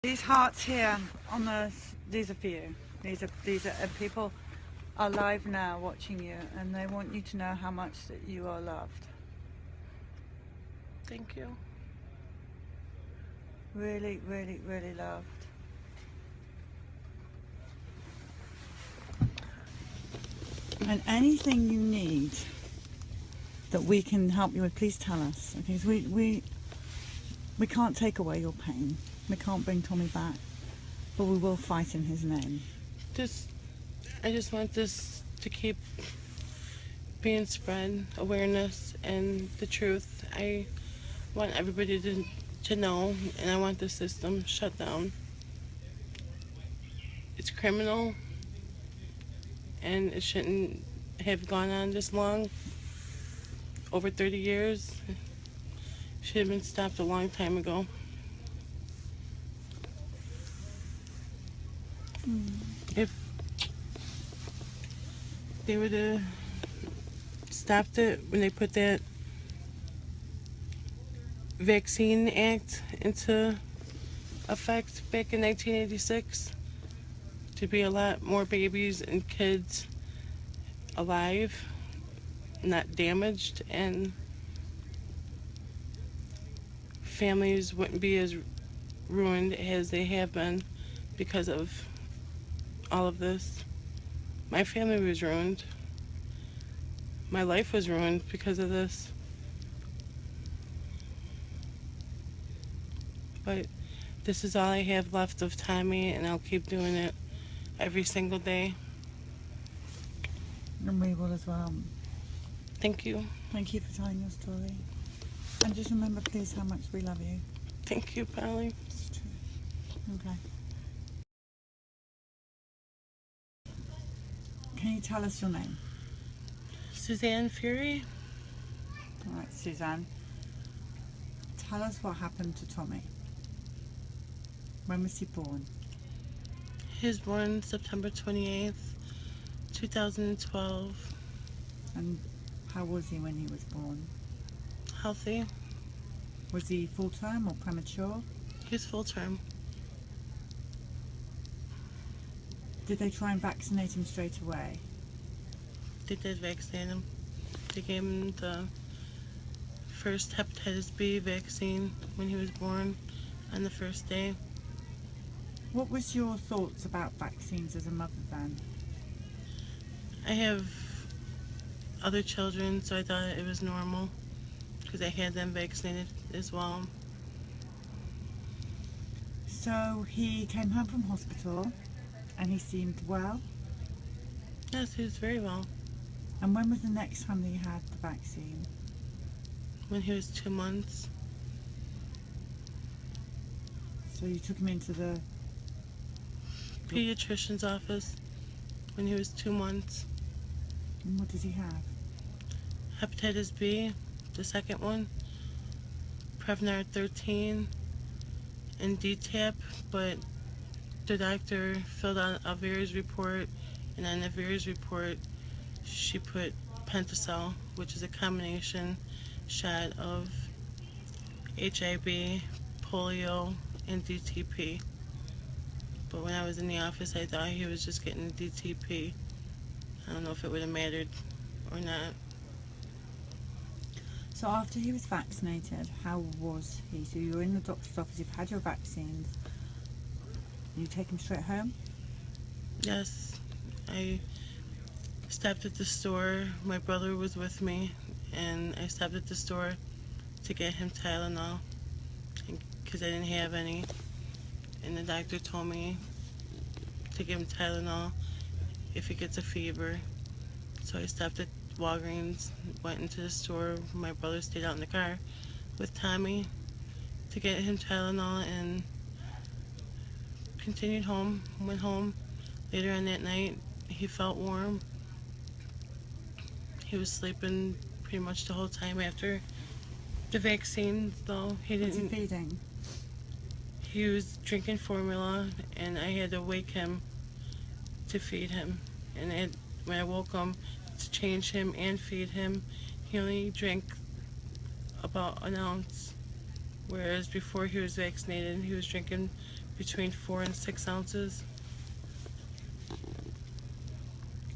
These hearts here on these are for you. These are people are live now watching you, and they want you to know how much that you are loved. Thank you. Really, really, really loved. And anything you need that we can help you with, please tell us. Because we can't take away your pain. We can't bring Tommy back, but we will fight in his name. I just want this to keep being spread, awareness and the truth. I want everybody to know, and I want the system shut down. It's criminal, and it shouldn't have gone on this long. Over 30 years. Should have been stopped a long time ago. If they would have stopped it when they put that Vaccine Act into effect back in 1986, to be a lot more babies and kids alive, not damaged, and families wouldn't be as ruined as they have been because of all of this. My family was ruined. My life was ruined because of this. But this is all I have left of Tommy, and I'll keep doing it every single day. And we will as well. Thank you. Thank you for telling your story. And just remember, please, how much we love you. Thank you, Polly. It's true. Okay. Can you tell us your name? Suzanne Fury. All right, Suzanne. Tell us what happened to Tommy. When was he born? He was born September 28th, 2012. And how was he when he was born? Healthy. Was he full-term or premature? He was full term. Did they try and vaccinate him straight away? They did vaccinate him. They gave him the first hepatitis B vaccine when he was born on the first day. What was your thoughts about vaccines as a mother then? I have other children, so I thought it was normal because I had them vaccinated as well. So he came home from hospital and he seemed well. Yes, he was very well. And when was the next time that he had the vaccine? When he was 2 months. So you took him into the Pediatrician's office when he was 2 months. and what did he have? Hepatitis B, the second one, Prevnar 13, and DTaP, but the doctor filled out a VAERS report, and on the VAERS report, she put Pentosil, which is a combination shot of HIV, polio, and DTP. But when I was in the office, I thought he was just getting DTP. I don't know if it would have mattered or not. So after he was vaccinated, how was he? So you were in the doctor's office, you've had your vaccines. You take him straight home? Yes, I stopped at the store. My brother was with me, and I stopped at the store to get him Tylenol because I didn't have any. And the doctor told me to give him Tylenol if he gets a fever. So I stopped at Walgreens, went into the store. My brother stayed out in the car with Tommy to get him Tylenol, and continued home. Went home later on that night. He felt warm. He was sleeping pretty much the whole time after the vaccine, though. Was he feeding? He was drinking formula, and I had to wake him to feed him. And when I woke him to change him and feed him, he only drank about an ounce. Whereas before he was vaccinated, he was drinking between 4 and 6 ounces.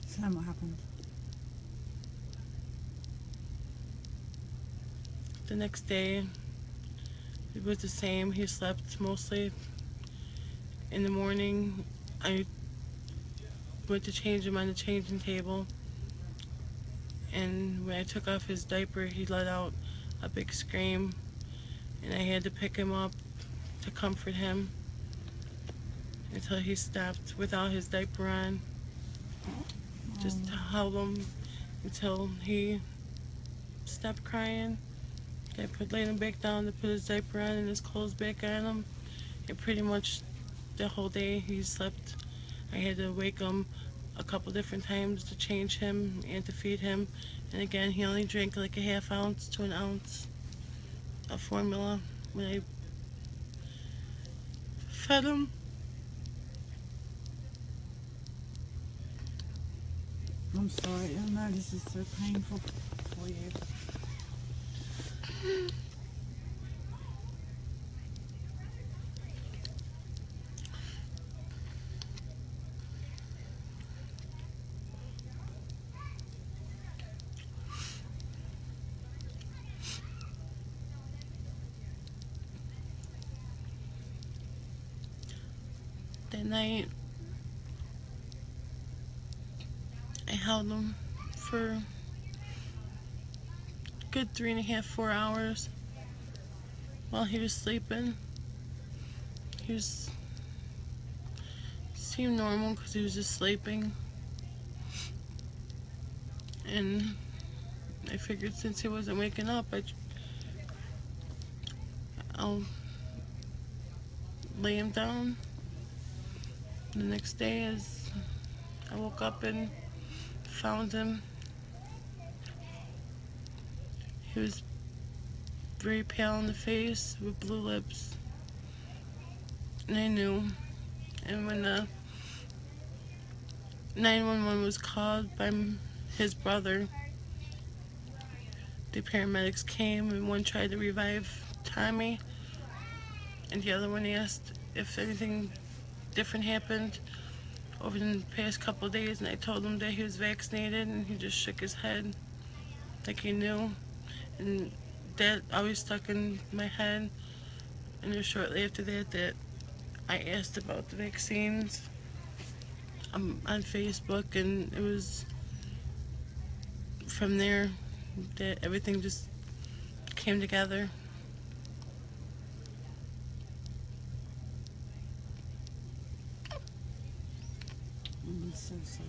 So then what happened? The next day, it was the same. He slept mostly. In the morning, I went to change him on the changing table, and when I took off his diaper, he let out a big scream, and I had to pick him up to comfort him until he stopped without his diaper on. Just to hold him until he stopped crying. I laid him back down to put his diaper on and his clothes back on him. And pretty much the whole day he slept. I had to wake him a couple different times to change him and to feed him. And again, he only drank like a half ounce to an ounce of formula when I fed him. I'm sorry. I know this is so painful for you. That night, I held him for a good 3.5, 4 hours while he was sleeping. He seemed normal because he was just sleeping. And I figured since he wasn't waking up, I'll lay him down. The next day, as I woke up and found him, he was very pale in the face with blue lips. And I knew. And when the 911 was called by his brother, the paramedics came, and one tried to revive Tommy, and the other one asked if anything different happened over the past couple of days, and I told him that he was vaccinated, and he just shook his head like he knew. And that always stuck in my head. And it was shortly after that I asked about the vaccines on Facebook, and it was from there that everything just came together. I'm so sorry.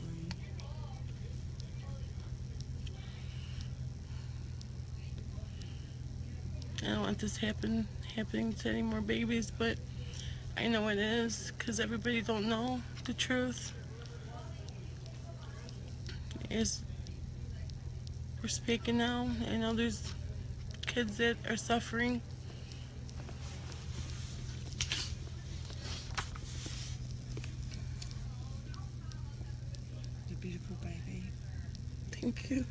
I don't want this happening to any more babies, but I know it is, because everybody don't know the truth. As we're speaking now, I know there's kids that are suffering. You're a beautiful baby. Thank you.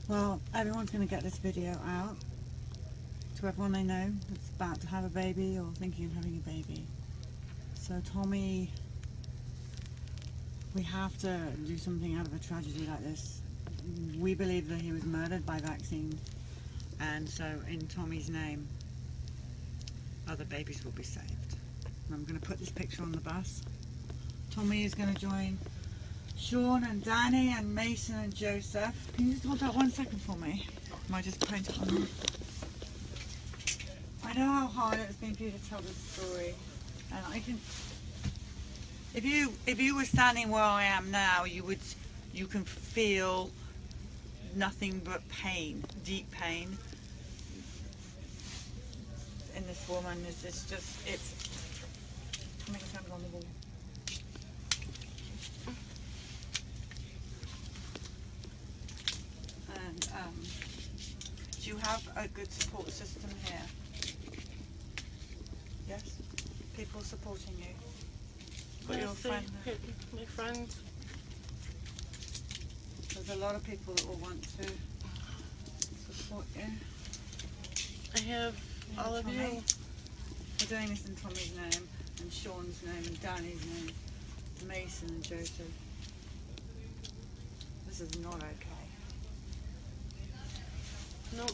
Well, everyone's going to get this video out to everyone they know that's about to have a baby or thinking of having a baby. So Tommy, we have to do something out of a tragedy like this. We believe that he was murdered by vaccines, and so in Tommy's name, other babies will be saved. And I'm going to put this picture on the bus. Tommy is going to join Sean and Danny and Mason and Joseph. Can you just hold that 1 second for me? I might just print it on. I know how hard it's been for you to tell this story, and I can. If you were standing where I am now, you can feel nothing but pain, deep pain in this woman. It's coming on the wall. And do you have a good support system here? Yes? People supporting you? Got your Honestly, friend. my friends. There's a lot of people that will want to support you. I have all of Tommy. you. We're doing this in Tommy's name, and Sean's name, and Danny's name, Mason and Joseph. This is not okay. Nope.